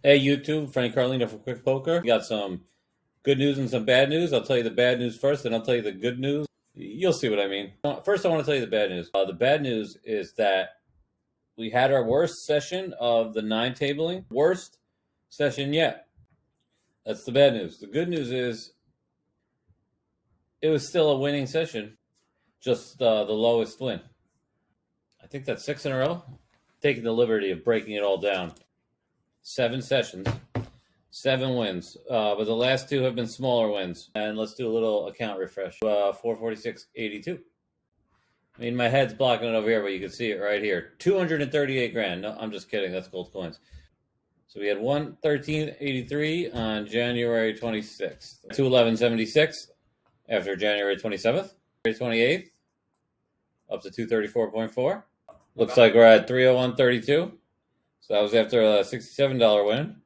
Hey YouTube, Frank Carlino from Quick Poker. We got some good news and some bad news. I'll tell you the bad news first, and I'll tell you the good news. You'll see what I mean. First, I want to tell you the bad news. The bad news is that we had our worst session of the 9 tabling. Worst session yet. That's the bad news. The good news is it was still a winning session, just the lowest win. I think that's 6 in a row. Taking the liberty of breaking it all down. 7 sessions. 7 wins, but the last 2 have been smaller wins. And let's do a little account refresh. 446.82. I mean, my head's blocking it over here, but you can see it right here. 238 grand. No, I'm just kidding. That's gold coins. So we had 113.83 on January 26th. 211.76 after January 27th. January 28th, up to 234.4. Looks like we're at 301.32. So that was after a $67 win.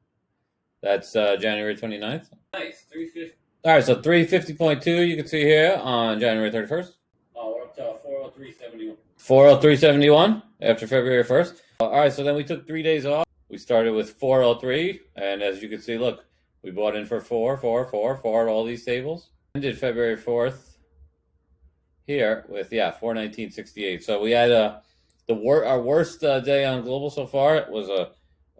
That's January 29th. Nice, 350. All right, so 350.2 you can see here on January 31st. We're up to 403.71. 403.71 after February 1st. All right, so then we took 3 days off. We started with 403, and as you can see, look, we bought in for 4 all these tables. Ended February 4th here with 419.68. So we had our worst day on global so far. It was a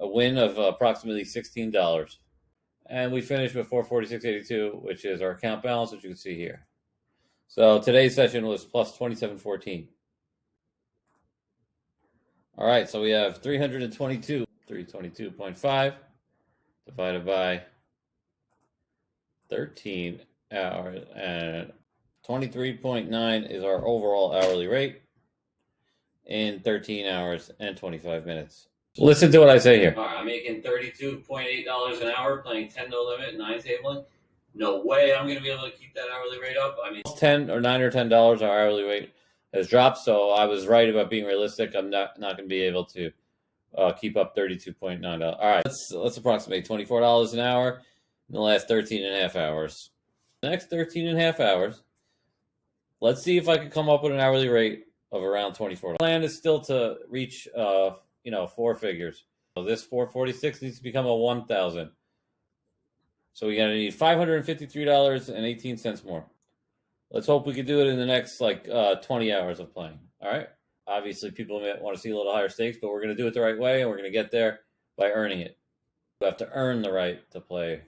win of approximately $16. And we finished with 446.82, which is our account balance, which you can see here. So today's session was plus 27.14. All right, so we have 322.5 divided by 13 hours, and 23.9 is our overall hourly rate in 13 hours and 25 minutes. Listen to what I say here. All right, I'm making $32.8 an hour playing 10 no limit, 9 tabling. No way I'm going to be able to keep that hourly rate up. I mean, $10 or $9 or $10 our hourly rate has dropped, so I was right about being realistic. I'm not going to be able to keep up $32.9. All right, let's approximate $24 an hour in the last 13 and a half hours. The next 13 and a half hours, let's see if I can come up with an hourly rate of around $24. The plan is still to reach 4 figures. So this 446 needs to become a 1,000. So we're going to need $553.18 more. Let's hope we can do it in the next 20 hours of playing. All right. Obviously, people may want to see a little higher stakes, but we're going to do it the right way, and we're going to get there by earning it. You have to earn the right to play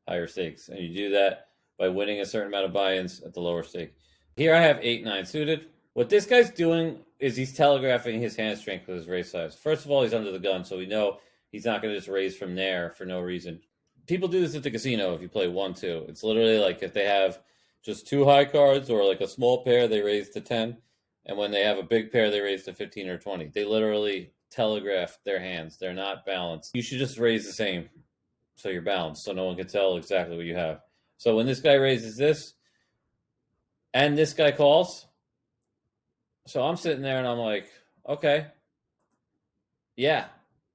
higher stakes, and you do that by winning a certain amount of buy-ins at the lower stake. Here I have 8-9 suited. What this guy's doing is he's telegraphing his hand strength with his raise size. First of all, he's under the gun, so we know he's not going to just raise from there for no reason. People do this at the casino if you play 1-2. It's literally like if they have just 2 high cards or like a small pair, they raise to 10. And when they have a big pair, they raise to 15 or 20. They literally telegraph their hands. They're not balanced. You should just raise the same so you're balanced, so no one can tell exactly what you have. So when this guy raises this and this guy calls, so I'm sitting there and I'm like, okay. Yeah.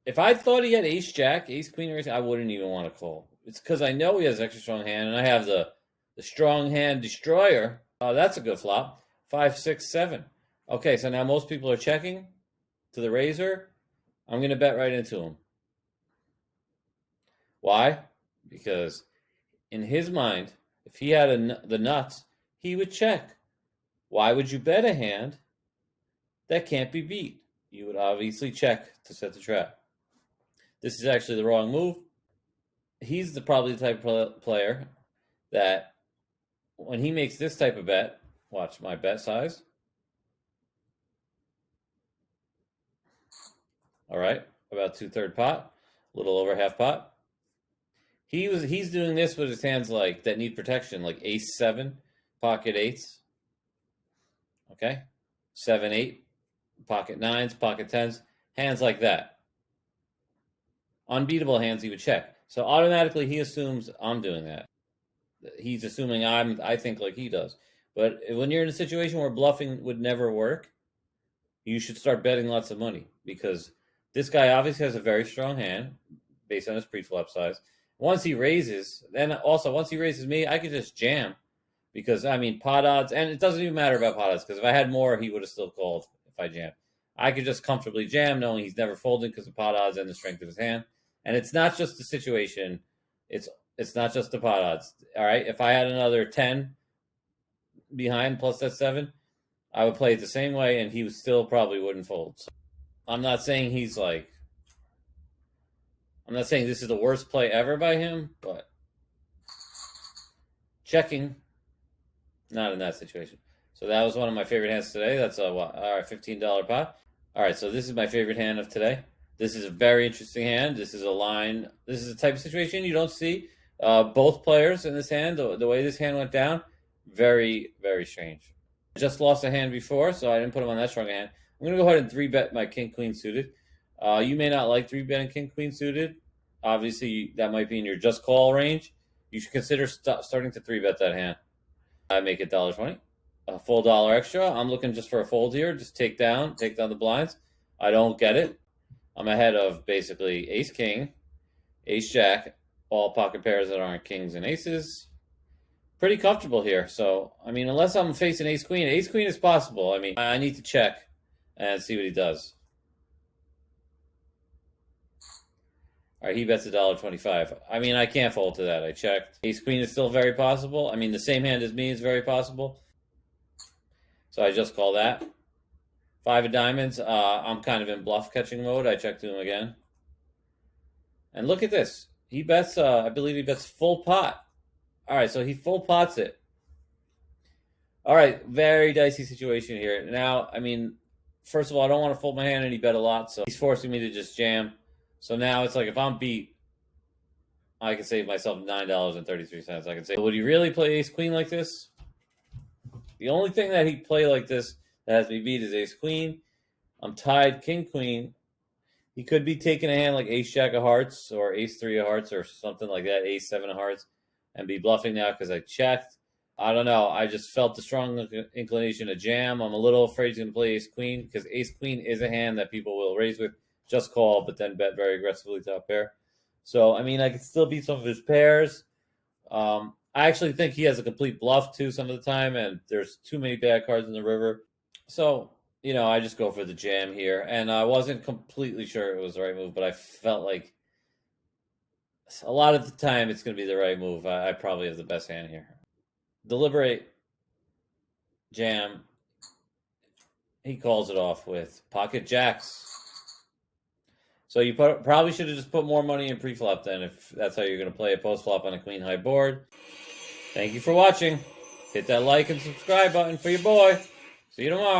If I thought he had ace jack, ace queen, I wouldn't even want to call. It's because I know he has extra strong hand, and I have the strong hand destroyer. Oh, that's a good flop. 5, 6, 7. Okay, so now most people are checking to the razor. I'm going to bet right into him. Why? Because in his mind, if he had the nuts, he would check. Why would you bet a hand that can't be beat? You would obviously check to set the trap. This is actually the wrong move. He's probably the type of player that when he makes this type of bet, watch my bet size. All right, about 2/3 pot, a little over half pot. He's doing this with his hands that need protection, like ace 7, pocket 8s. Okay, 7, 8, pocket 9s, pocket 10s, hands like that. Unbeatable hands he would check. So automatically he assumes I'm doing that. He's assuming I think like he does. But when you're in a situation where bluffing would never work, you should start betting lots of money, because this guy obviously has a very strong hand based on his pre-flop size. Once he raises me, I could just jam, because pot odds, and it doesn't even matter about pot odds, because if I had more, he would have still called if I jammed. I could just comfortably jam knowing he's never folding because of pot odds and the strength of his hand. And it's not just the situation. It's not just the pot odds. All right. If I had another 10 behind plus that 7, I would play it the same way, and he still probably wouldn't fold. So I'm not saying he's like. I'm not saying this is the worst play ever by him, but checking, not in that situation. So that was one of my favorite hands today. That's a all right, $15 pot. All right, so this is my favorite hand of today. This is a very interesting hand. This is a line. This is a type of situation you don't see both players in this hand. The way this hand went down, very, very strange. I just lost a hand before, so I didn't put him on that strong hand. I'm going to go ahead and 3-bet my king-queen suited. You may not like 3-betting king-queen suited. Obviously, that might be in your just call range. You should consider starting to 3-bet that hand. I make it $1.20. A full dollar extra. I'm looking just for a fold here. Just take down the blinds. I don't get it. I'm ahead of basically ace king, ace jack, all pocket pairs that aren't kings and aces. Pretty comfortable here. So, I mean, unless I'm facing ace queen is possible. I mean, I need to check and see what he does. All right, he bets $1.25. I mean, I can't fold to that. I checked. Ace queen is still very possible. I mean, the same hand as me is very possible. So I just call that. 5 of diamonds. I'm kind of in bluff catching mode. I check to him again. And look at this. He bets, I believe he bets full pot. All right, so he full pots it. All right, very dicey situation here. Now, I mean, first of all, I don't want to fold my hand, and he bet a lot, so he's forcing me to just jam. So now it's like if I'm beat, I can save myself $9.33. I can say, would he really play ace queen like this? The only thing that he'd play like this that has me beat is ace queen. I'm tied king queen. He could be taking a hand like ace jack of hearts or ace 3 of hearts or something like that, ace 7 of hearts, and be bluffing now because I checked. I don't know. I just felt the strong inclination to jam. I'm a little afraid he's going to play ace queen because ace queen is a hand that people will raise with, just call, but then bet very aggressively top pair. So, I mean, I could still beat some of his pairs. I actually think he has a complete bluff, too, some of the time, and there's too many bad cards in the river. So, you know, I just go for the jam here. And I wasn't completely sure it was the right move, but I felt like a lot of the time it's going to be the right move. I probably have the best hand here. Deliberate, jam. He calls it off with pocket jacks. So you probably should have just put more money in pre-flop then if that's how you're going to play a post-flop on a queen-high board. Thank you for watching. Hit that like and subscribe button for your boy. See you tomorrow.